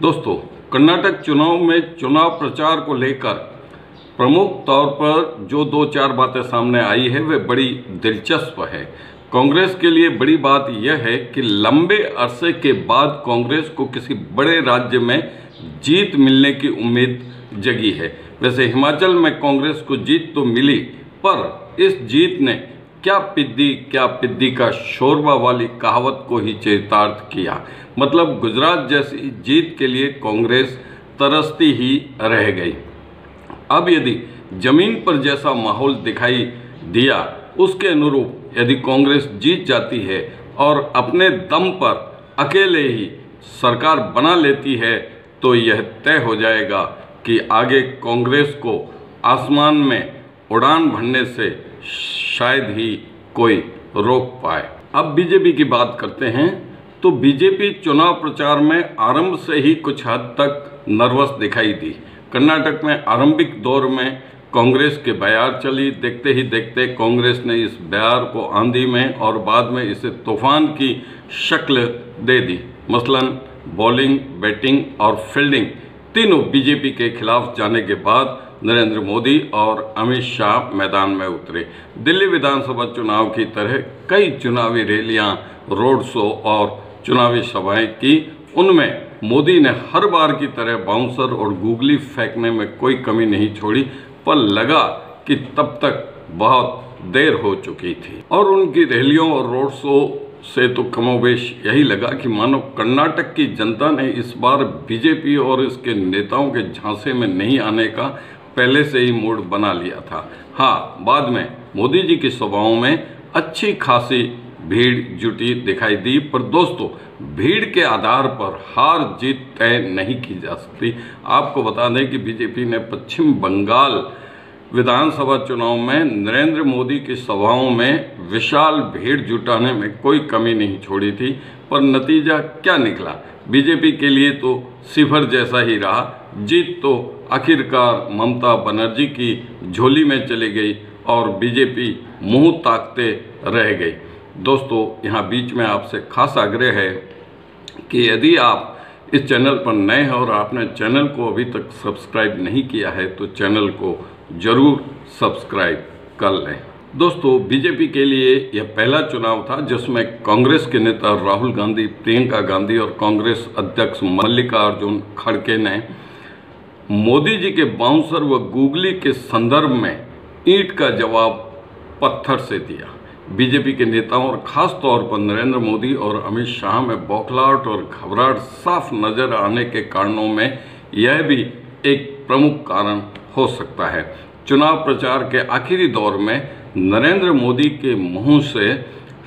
दोस्तों, कर्नाटक चुनाव में चुनाव प्रचार को लेकर प्रमुख तौर पर जो दो चार बातें सामने आई है वे बड़ी दिलचस्प है। कांग्रेस के लिए बड़ी बात यह है कि लंबे अरसे के बाद कांग्रेस को किसी बड़े राज्य में जीत मिलने की उम्मीद जगी है। वैसे हिमाचल में कांग्रेस को जीत तो मिली, पर इस जीत ने क्या पिद्दी का शोरबा वाली कहावत को ही चरितार्थ किया। मतलब गुजरात जैसी जीत के लिए कांग्रेस तरसती ही रह गई। अब यदि जमीन पर जैसा माहौल दिखाई दिया उसके अनुरूप यदि कांग्रेस जीत जाती है और अपने दम पर अकेले ही सरकार बना लेती है तो यह तय हो जाएगा कि आगे कांग्रेस को आसमान में उड़ान भरने से शायद ही कोई रोक पाए। अब बीजेपी की बात करते हैं तो बीजेपी चुनाव प्रचार में आरंभ से ही कुछ हद तक नर्वस दिखाई दी। कर्नाटक में आरंभिक दौर में कांग्रेस के बयार चली, देखते ही देखते कांग्रेस ने इस बयार को आंधी में और बाद में इसे तूफान की शक्ल दे दी। मसलन बॉलिंग, बैटिंग और फील्डिंग तीनों बीजेपी के खिलाफ जाने के बाद नरेंद्र मोदी और अमित शाह मैदान में उतरे। दिल्ली विधानसभा चुनाव की तरह कई चुनावी रैलियां, रोड शो और चुनावी सभाएं की। उनमें मोदी ने हर बार की तरह बाउंसर और गूगली फेंकने में कोई कमी नहीं छोड़ी, पर लगा कि तब तक बहुत देर हो चुकी थी। और उनकी रैलियों और रोड शो से तो कमोबेश यही लगा कि मानो कर्नाटक की जनता ने इस बार बीजेपी और इसके नेताओं के झांसे में नहीं आने का पहले से ही मूड बना लिया था। हाँ, बाद में मोदी जी की सभाओं में अच्छी खासी भीड़ जुटी दिखाई दी, पर दोस्तों भीड़ के आधार पर हार जीत तय नहीं की जा सकती। आपको बता दें कि बीजेपी ने पश्चिम बंगाल विधानसभा चुनाव में नरेंद्र मोदी की सभाओं में विशाल भीड़ जुटाने में कोई कमी नहीं छोड़ी थी, पर नतीजा क्या निकला? बीजेपी के लिए तो सिफर जैसा ही रहा। जीत तो आखिरकार ममता बनर्जी की झोली में चली गई और बीजेपी मुंह ताकते रह गई। दोस्तों, यहाँ बीच में आपसे खास आग्रह है कि यदि आप इस चैनल पर नए हैं और आपने चैनल को अभी तक सब्सक्राइब नहीं किया है तो चैनल को जरूर सब्सक्राइब कर लें। दोस्तों, बीजेपी के लिए यह पहला चुनाव था जिसमें कांग्रेस के नेता राहुल गांधी, प्रियंका गांधी और कांग्रेस अध्यक्ष मल्लिकार्जुन खड़गे ने मोदी जी के बाउंसर व गूगली के संदर्भ में ईंट का जवाब पत्थर से दिया। बीजेपी के नेताओं और खास तौर पर नरेंद्र मोदी और अमित शाह में बौखलाहट और घबराहट साफ नजर आने के कारणों में यह भी एक प्रमुख कारण हो सकता है। चुनाव प्रचार के आखिरी दौर में नरेंद्र मोदी के मुंह से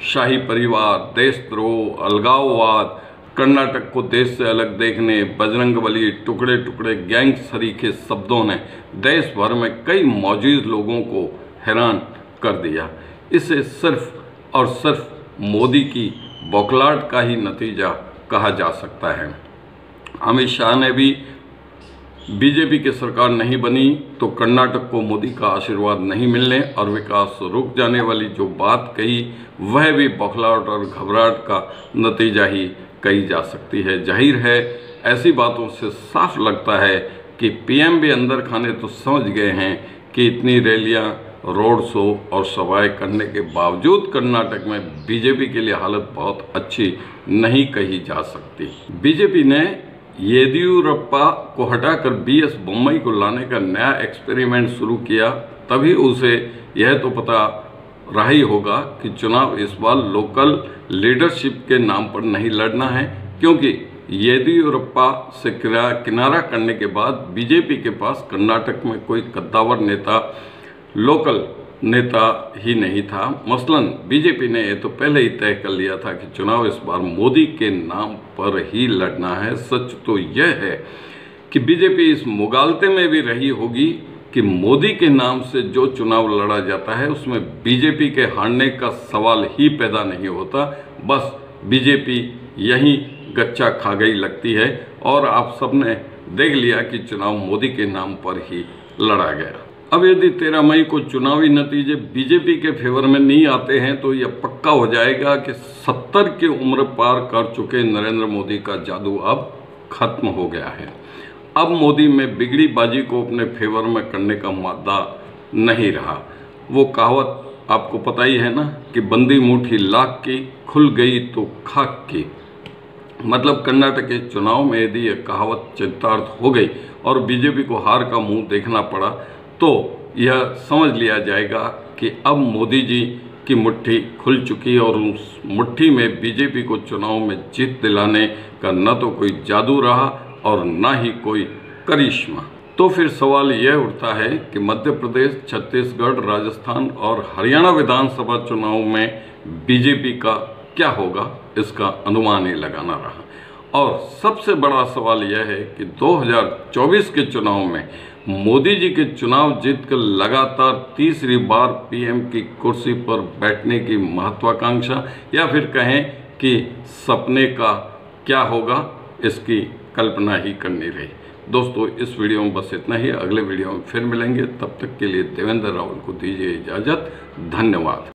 शाही परिवार, देशद्रोह, अलगाववाद, कर्नाटक को देश से अलग देखने, बजरंगबली, टुकड़े टुकड़े, गैंग सरीखे शब्दों ने देश भर में कई मौजूद लोगों को हैरान कर दिया। इसे सिर्फ और सिर्फ मोदी की बौखलाहट का ही नतीजा कहा जा सकता है। अमित शाह ने भी बीजेपी की सरकार नहीं बनी तो कर्नाटक को मोदी का आशीर्वाद नहीं मिलने और विकास रुक जाने वाली जो बात कही वह भी बौखलाहट और घबराहट का नतीजा ही कही जा सकती है। जाहिर है, ऐसी बातों से साफ लगता है कि पीएम भी अंदर खाने तो समझ गए हैं कि इतनी रैलियां, रोड शो और सभाएं करने के बावजूद कर्नाटक में बीजेपी के लिए हालत बहुत अच्छी नहीं कही जा सकती। बीजेपी ने येदियुरप्पा को हटाकर बीएस बोम्मई को लाने का नया एक्सपेरिमेंट शुरू किया, तभी उसे यह तो पता रहा ही होगा कि चुनाव इस बार लोकल लीडरशिप के नाम पर नहीं लड़ना है, क्योंकि येदियुरप्पा से किनारा करने के बाद बीजेपी के पास कर्नाटक में कोई कद्दावर नेता, लोकल नेता ही नहीं था। मसलन बीजेपी ने यह तो पहले ही तय कर लिया था कि चुनाव इस बार मोदी के नाम पर ही लड़ना है। सच तो यह है कि बीजेपी इस मुगालते में भी रही होगी कि मोदी के नाम से जो चुनाव लड़ा जाता है उसमें बीजेपी के हारने का सवाल ही पैदा नहीं होता। बस बीजेपी यहीं गच्चा खा गई लगती है और आप सबने देख लिया कि चुनाव मोदी के नाम पर ही लड़ा गया। अब यदि 13 मई को चुनावी नतीजे बीजेपी के फेवर में नहीं आते हैं तो यह पक्का हो जाएगा कि 70 की उम्र पार कर चुके नरेंद्र मोदी का जादू अब खत्म हो गया है। अब मोदी में बिगड़ी बाजी को अपने फेवर में करने का मादा नहीं रहा। वो कहावत आपको पता ही है ना कि बंदी मुट्ठी लाख की, खुल गई तो खाक की। मतलब कर्नाटक के चुनाव में यदि यह कहावत चरितार्थ हो गई और बीजेपी को हार का मुंह देखना पड़ा तो यह समझ लिया जाएगा कि अब मोदी जी की मुट्ठी खुल चुकी और उस मुट्ठी में बीजेपी को चुनाव में जीत दिलाने का न तो कोई जादू रहा और न ही कोई करिश्मा। तो फिर सवाल यह उठता है कि मध्य प्रदेश, छत्तीसगढ़, राजस्थान और हरियाणा विधानसभा चुनाव में बीजेपी का क्या होगा, इसका अनुमान ही लगाना रहा। और सबसे बड़ा सवाल यह है कि 2024 के चुनाव में मोदी जी के चुनाव जीतकर लगातार तीसरी बार पीएम की कुर्सी पर बैठने की महत्वाकांक्षा या फिर कहें कि सपने का क्या होगा, इसकी कल्पना ही करनी रही। दोस्तों, इस वीडियो में बस इतना ही। अगले वीडियो में फिर मिलेंगे। तब तक के लिए देवेंद्र रावल को दीजिए इजाज़त। धन्यवाद।